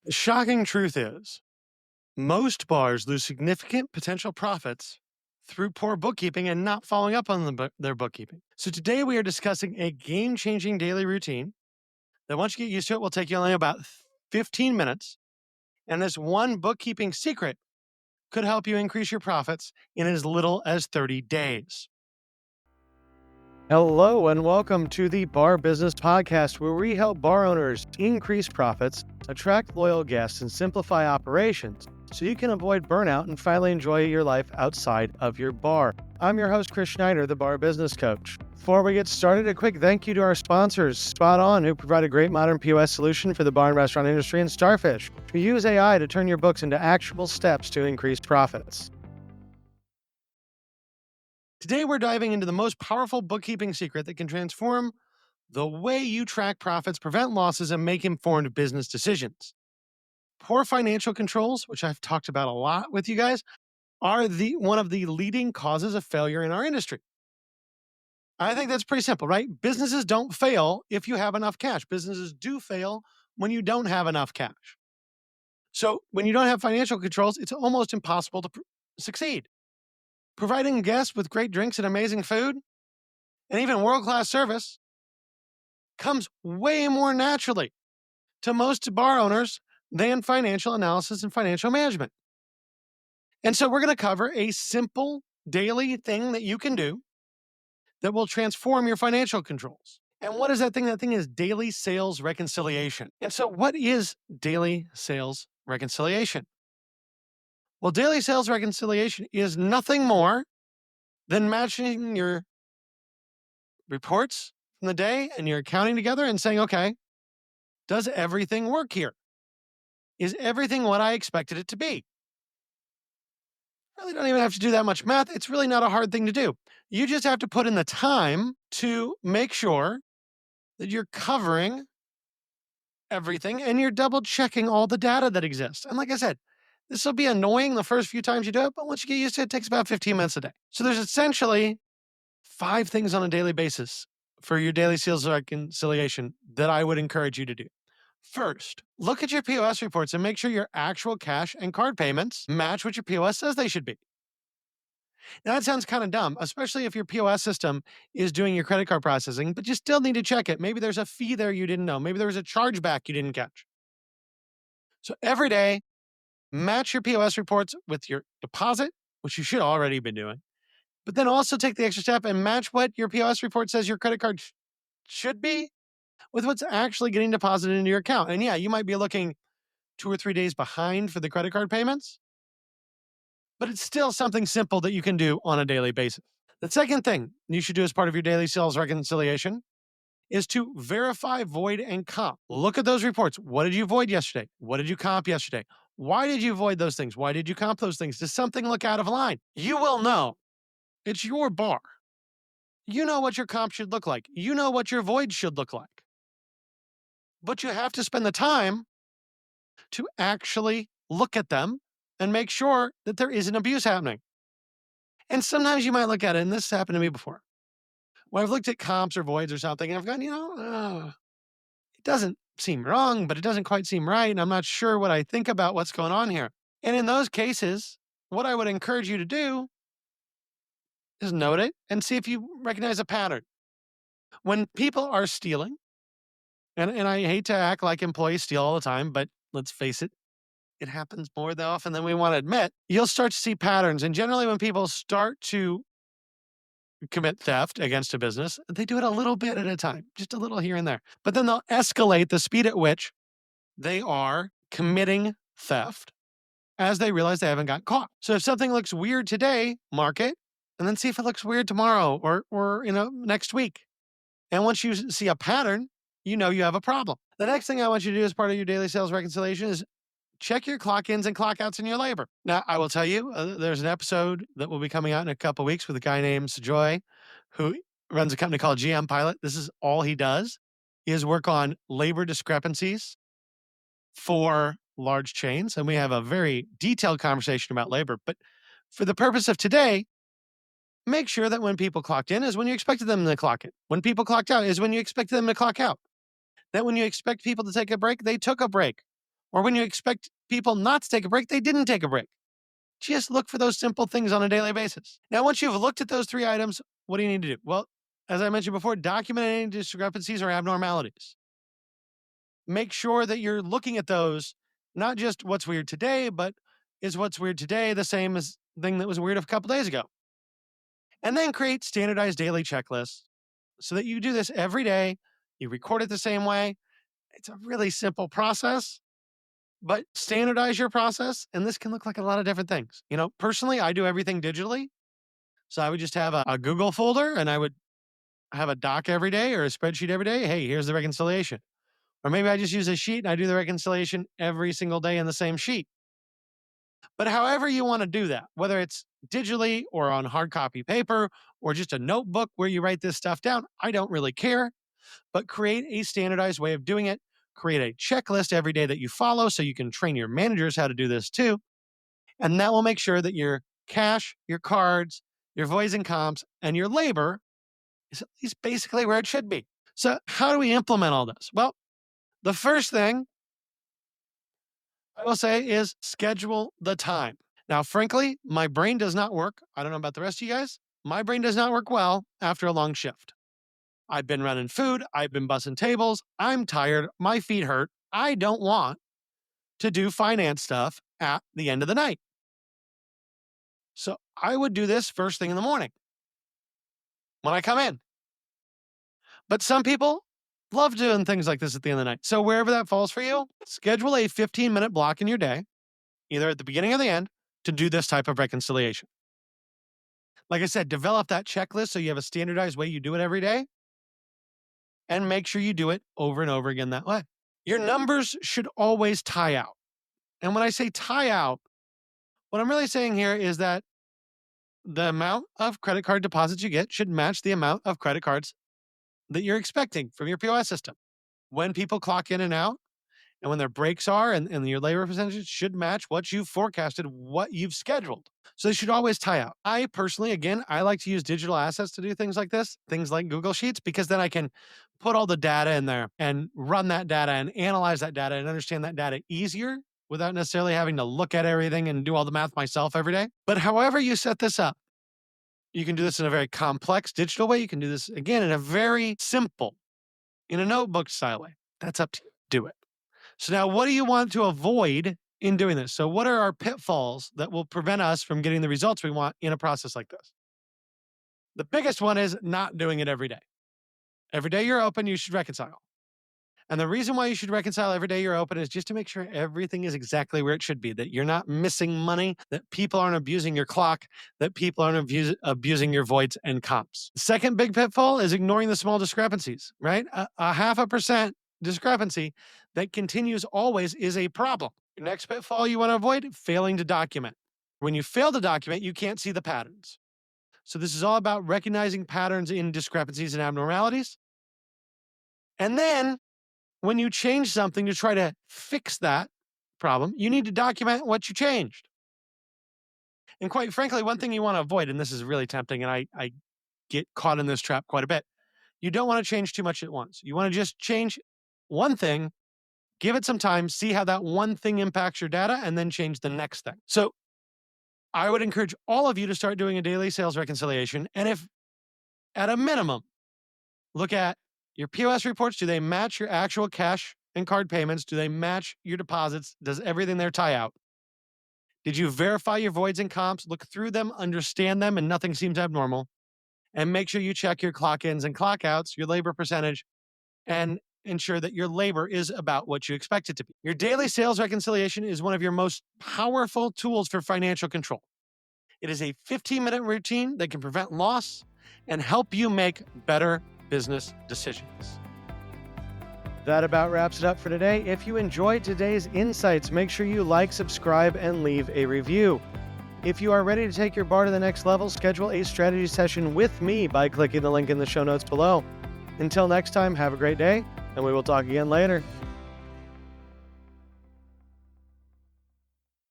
The shocking truth is, most bars lose significant potential profits through poor bookkeeping and not following up on their bookkeeping. So today we are discussing a game-changing daily routine that once you get used to it will take you only about 15 minutes. And this one bookkeeping secret could help you increase your profits in as little as 30 days. Hello, and welcome to the Bar Business Podcast, where we help bar owners increase profits, attract loyal guests, and simplify operations so you can avoid burnout and finally enjoy your life outside of your bar. I'm your host, Chris Schneider, the Bar Business Coach. Before we get started, a quick thank you to our sponsors, Spot On, who provide a great modern POS solution for the bar and restaurant industry, and Starfish, who use AI to turn your books into actionable steps to increase profits. Today, we're diving into the most powerful bookkeeping secret that can transform the way you track profits, prevent losses, and make informed business decisions. Poor financial controls, which I've talked about a lot with you guys, are one of the leading causes of failure in our industry. I think that's pretty simple, right? Businesses don't fail if you have enough cash. Businesses do fail when you don't have enough cash. So when you don't have financial controls, it's almost impossible to succeed. Providing guests with great drinks and amazing food, and even world-class service, comes way more naturally to most bar owners than financial analysis and financial management. And so we're going to cover a simple daily thing that you can do that will transform your financial controls. And what is that thing? That thing is daily sales reconciliation. And so what is daily sales reconciliation? Well, daily sales reconciliation is nothing more than matching your reports from the day and your accounting together and saying, okay, does everything work here? Is everything what I expected it to be? Really don't even have to do that much math. It's really not a hard thing to do. You just have to put in the time to make sure that you're covering everything and you're double checking all the data that exists. And like I said, this will be annoying the first few times you do it, but once you get used to it, it takes about 15 minutes a day. So there's essentially 5 things on a daily basis for your daily sales reconciliation that I would encourage you to do. First, look at your POS reports and make sure your actual cash and card payments match what your POS says they should be. Now, that sounds kind of dumb, especially if your POS system is doing your credit card processing, but you still need to check it. Maybe there's a fee there you didn't know. Maybe there was a chargeback you didn't catch. So every day, match your POS reports with your deposit, which you should already be doing, but then also take the extra step and match what your POS report says your credit card should be with what's actually getting deposited into your account. And yeah, you might be looking 2 or 3 days behind for the credit card payments, but it's still something simple that you can do on a daily basis. The second thing you should do as part of your daily sales reconciliation is to verify, void, and comp. Look at those reports. What did you void yesterday? What did you comp yesterday? Why did you void those things? Why did you comp those things? Does something look out of line? You will know. It's your bar. You know what your comp should look like. You know what your void should look like. But you have to spend the time to actually look at them and make sure that there isn't abuse happening. And sometimes you might look at it, and this happened to me before, where I've looked at comps or voids or something, and I've gone, it doesn't seem wrong, but it doesn't quite seem right, and I'm not sure what I think about what's going on here. And in those cases, what I would encourage you to do is note it and see if you recognize a pattern. When people are stealing, and I hate to act like employees steal all the time, but let's face it, it happens more often than we want to admit. You'll start to see patterns. And generally, when people start to commit theft against a business, they do it a little bit at a time, just a little here and there. But then they'll escalate the speed at which they are committing theft as they realize they haven't got caught. So if something looks weird today, mark it, and then see if it looks weird tomorrow or next week. And once you see a pattern, you know you have a problem. The next thing I want you to do as part of your daily sales reconciliation is check your clock ins and clock outs in your labor. Now, I will tell you, there's an episode that will be coming out in a couple of weeks with a guy named Sajoy, who runs a company called GM Pilot. This is all he does. He has work on labor discrepancies for large chains. And we have a very detailed conversation about labor. But for the purpose of today, make sure that when people clocked in is when you expected them to clock in. When people clocked out is when you expected them to clock out. That when you expect people to take a break, they took a break. Or when you expect people not to take a break, they didn't take a break. Just look for those simple things on a daily basis. Now, once you've looked at those 3 items, what do you need to do? Well, as I mentioned before, document any discrepancies or abnormalities. Make sure that you're looking at those, not just what's weird today, but is what's weird today the same as thing that was weird a couple days ago? And then create standardized daily checklists so that you do this every day. You record it the same way. It's a really simple process, but standardize your process. And this can look like a lot of different things. Personally, I do everything digitally. So I would just have a Google folder and I would have a doc every day or a spreadsheet every day. Hey, here's the reconciliation. Or maybe I just use a sheet and I do the reconciliation every single day in the same sheet. But however you want to do that, whether it's digitally or on hard copy paper or just a notebook where you write this stuff down, I don't really care. But create a standardized way of doing it. Create a checklist every day that you follow so you can train your managers how to do this too. And that will make sure that your cash, your cards, your voids and comps, and your labor is at least basically where it should be. So how do we implement all this? Well, the first thing I will say is schedule the time. Now, frankly, my brain does not work. I don't know about the rest of you guys. My brain does not work well after a long shift. I've been running food. I've been bussing tables. I'm tired. My feet hurt. I don't want to do finance stuff at the end of the night. So I would do this first thing in the morning when I come in. But some people love doing things like this at the end of the night. So wherever that falls for you, schedule a 15-minute block in your day, either at the beginning or the end, to do this type of reconciliation. Like I said, develop that checklist so you have a standardized way you do it every day, and make sure you do it over and over again that way. Your numbers should always tie out. And when I say tie out, what I'm really saying here is that the amount of credit card deposits you get should match the amount of credit cards that you're expecting from your POS system. When people clock in and out, and when their breaks are, and your labor percentages should match what you've forecasted, what you've scheduled. So they should always tie out. I personally, again, I like to use digital assets to do things like this, things like Google Sheets, because then I can put all the data in there and run that data and analyze that data and understand that data easier without necessarily having to look at everything and do all the math myself every day. But however you set this up, you can do this in a very complex digital way. You can do this, again, in a very simple, in a notebook style way. That's up to you. Do it. So now what do you want to avoid in doing this? So what are our pitfalls that will prevent us from getting the results we want in a process like this? The biggest one is not doing it every day. Every day you're open, you should reconcile. And the reason why you should reconcile every day you're open is just to make sure everything is exactly where it should be, that you're not missing money, that people aren't abusing your clock, that people aren't abusing your voids and comps. The second big pitfall is ignoring the small discrepancies, right? A 0.5% discrepancy that continues always is a problem. Your next pitfall you want to avoid, failing to document. When you fail to document, you can't see the patterns. So this is all about recognizing patterns in discrepancies and abnormalities. And then when you change something to try to fix that problem, you need to document what you changed. And quite frankly, one thing you want to avoid, and this is really tempting, and I get caught in this trap quite a bit, you don't want to change too much at once. You want to just change one thing, give it some time, see how that one thing impacts your data, and then change the next thing. So I would encourage all of you to start doing a daily sales reconciliation. And if at a minimum, look at your POS reports. Do they match your actual cash and card payments? Do they match your deposits? Does everything there tie out? Did you verify your voids and comps? Look through them, understand them, and nothing seems abnormal. And make sure you check your clock ins and clock outs, your labor percentage, and ensure that your labor is about what you expect it to be. Your daily sales reconciliation is one of your most powerful tools for financial control. It is a 15-minute routine that can prevent loss and help you make better business decisions. That about wraps it up for today. If you enjoyed today's insights, make sure you like, subscribe, and leave a review. If you are ready to take your bar to the next level, schedule a strategy session with me by clicking the link in the show notes below. Until next time, have a great day, and we will talk again later.